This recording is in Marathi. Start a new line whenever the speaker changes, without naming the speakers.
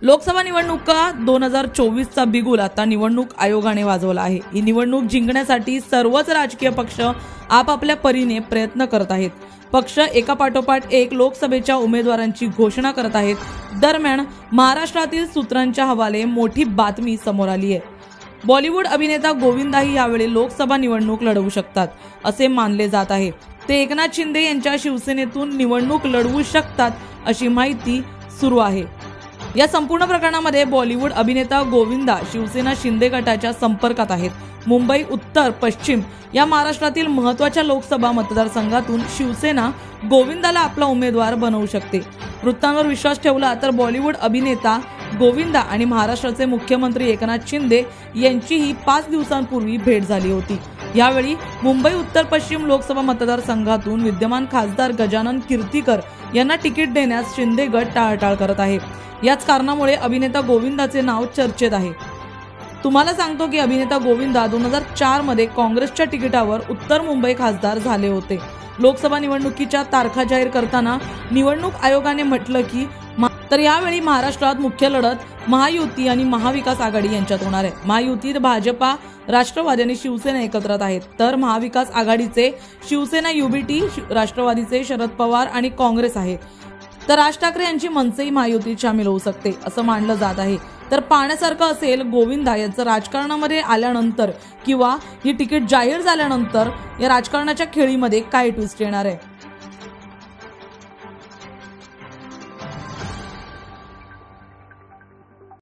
लोकसभा निवडणुका 2024चा बिगुल आता निवडणूक आयोगाने वाजवला आहे। ही निवडणूक जिंकण्यासाठी सर्वच राजकीय पक्ष आपापल्या परीने प्रयत्न करत आहेत। पक्ष एकापाठोपाठ एक लोकसभेच्या उमेदवारांची घोषणा करत आहेत। दरम्यान महाराष्ट्रातील सूत्रांच्या हवाले मोठी बातमी समोर आली आहे। बॉलिवूड अभिनेता गोविंदाही यावेळी लोकसभा निवडणूक लढवू शकतात असे मानले जात आहे। ते एकनाथ शिंदे यांच्या शिवसेनेतून निवडणूक लढवू शकतात अशी माहिती सुरू आहे। या संपूर्ण प्रकरणामध्ये बॉलिवूड अभिनेता गोविंदा शिवसेना शिंदे गटाच्या संपर्कात आहेत। मुंबई उत्तर पश्चिम या महाराष्ट्रातील महत्त्वाच्या लोकसभा मतदारसंघातून शिवसेना गोविंदाला आपला उमेदवार बनवू शकते। वृत्तांवर विश्वास ठेवला तर बॉलिवूड अभिनेता गोविंदा आणि महाराष्ट्राचे मुख्यमंत्री एकनाथ शिंदे यांचीही 5 दिवसांपूर्वी भेट झाली होती। यावेळी मुंबई उत्तर पश्चिम लोकसभा मतदारसंघातून विद्यमान खासदार गजानन कीर्तीकर यांना तिकीट देण्यास शिंदे गट टाळाटाळ करत आहे। याच कारणामुळे अभिनेता गोविंदाचे नाव चर्चेत आहे। तुम्हाला सांगतो की अभिनेता गोविंदा 2004 मध्ये काँग्रेसच्या तिकिटावर उत्तर मुंबई खासदार झाले होते। लोकसभा निवडणुकीच्या तारखा जाहीर करताना निवडणूक आयोगाने म्हटलं की तर यावेळी महाराष्ट्रात मुख्य लढत महायुती आणि महाविकास आघाडी यांच्यात होणार आहे। महायुतीत भाजपा, राष्ट्रवादी आणि शिवसेना एकत्र आहेत, तर महाविकास आघाडीचे शिवसेना, युबीटी, राष्ट्रवादीचे शरद पवार आणि काँग्रेस आहे। तर राज ठाकरे यांची मनसेही महायुतीत सामील होऊ शकते असं मानलं जात आहे। तर पाहण्यासारखं असेल गोविंदा यांचं राजकारणामध्ये आल्यानंतर किंवा ही तिकीट जाहीर झाल्यानंतर या राजकारणाच्या खेळीमध्ये काय ट्विस्ट येणार आहे।